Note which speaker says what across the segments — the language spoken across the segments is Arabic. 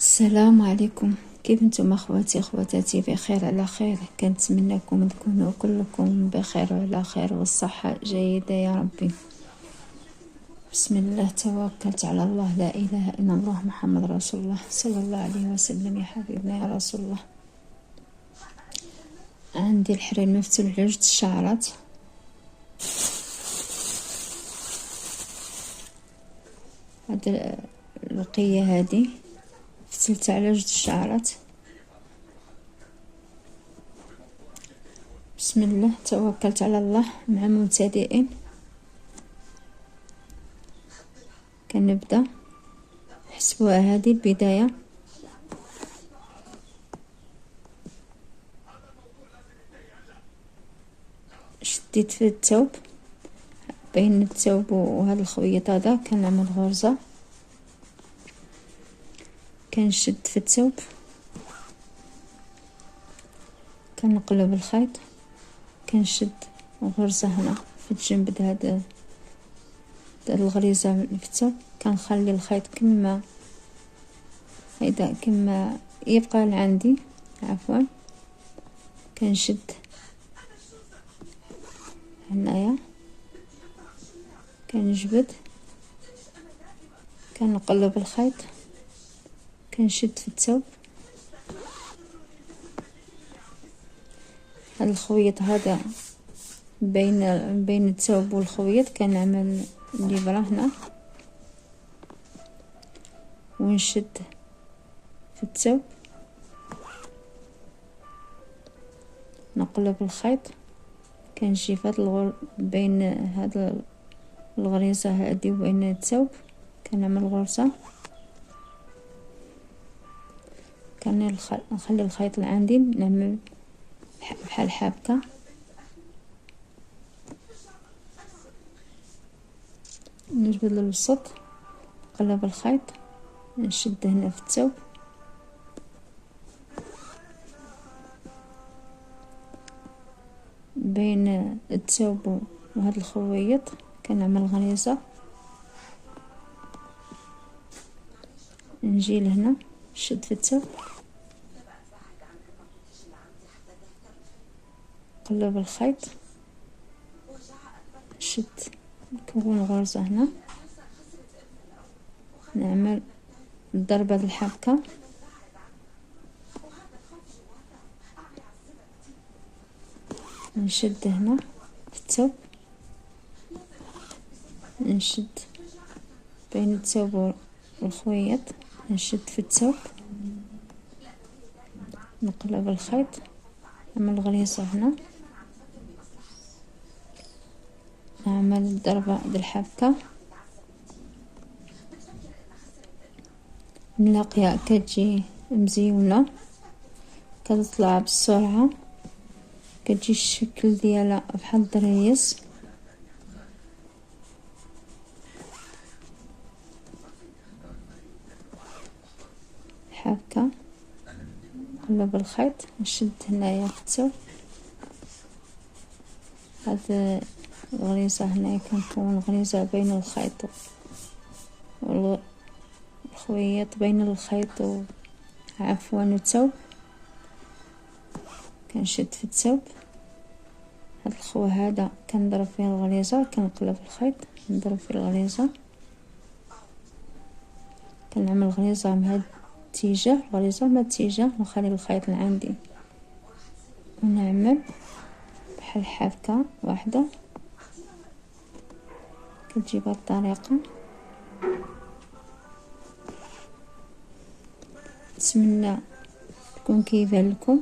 Speaker 1: السلام عليكم. كيف انتم اخواتي اخواتاتي؟ بخير على خير. كنتمنىكم تكونوا كلكم بخير وعلى خير والصحة جيدة يا ربي. بسم الله توكلت على الله، لا اله الا الله محمد رسول الله صلى الله عليه وسلم. يا حبيبنا يا رسول الله. عندي الحرير مفتول على جوج الشعرات. هاد الرقية هادي فتلتها على جوج الشعرات. بسم الله توكلت على الله. مع مبتدئين كنبدا. حسبوها هذه البداية. شديت في الثوب، بين الثوب وهذا الخيط هذا كنعمل غرزة، كنشد في الثوب، كنقلب الخيط، كنشد غرزة هنا في الجنب هذا الغريزة اللي في الثوب، كنخلي الخيط كما هيدا كما يبقى عندي، عفوا كنشد هنايا، كنجبد، كنقلب الخيط، كنشد في الثوب. هذا الخويط هذا بين الثوب والخويط كنعمل الإبرة هنا ونشد في الثوب، نقلب الخيط، كنجي في هذا بين هذا الغريزة هذه وبين الثوب كنعمل غرزة، نخلي الخيط اللي عندي نعمل بحال حابكة، نجبد للوسط، نقلب الخيط، نشد هنا في الثوب، بين الثوب وهذا الخويط كنعمل غريزة، نجي لهنا نشد في الثوب، نقلب الخيط، نشد، نكون غرزة هنا، نعمل ضربة الحبكة، نشد هنا في الثوب، نشد بين الثوب والخويط، نشد في الثوب، نقلب الخيط، نعمل غريزة هنا، نعمل ضربة بالحبكة، نلاقيها كتجي مزيونة، كتطلع بسرعة، كتجي الشكل ديالها بحال الدريس. حبكة، نقلب الخيط، نشد هنايا في الثوب، هاد الغريزة هنايا كنكون غريزة بين الخيط والخويط، بين الخيط عفوا الثوب، كنشد في الثوب، هاد الخو هذا كنضرب فيه الغليظة، كنقلب الخيط، نضرب فيه الغليظة، كنعمل غليظة من هاد الاتجاه، غليظة من هاد الاتجاه، ونخلي الخيط اللي عندي ونعمل بحال حافكة واحدة، كتجي بهاد الطريقة. نتمنى تكون كيبان لكم.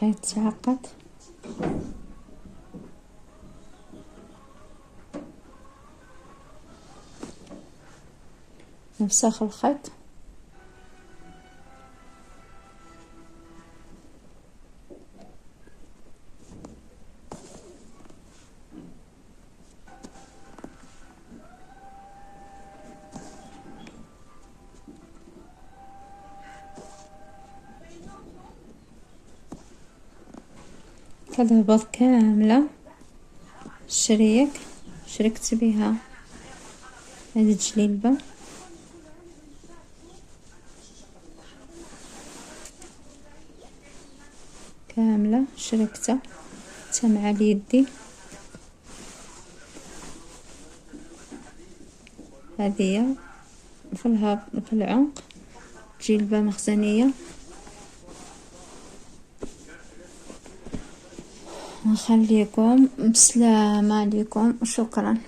Speaker 1: خيط تعقد، نفسخ الخيط، كذا بيض كاملة شركت بها هذه الجليلبة كاملة، شركتها مع اليدي. هذه في العنق جلبة مخزنية. نخليكم بسلامة عليكم وشكرا.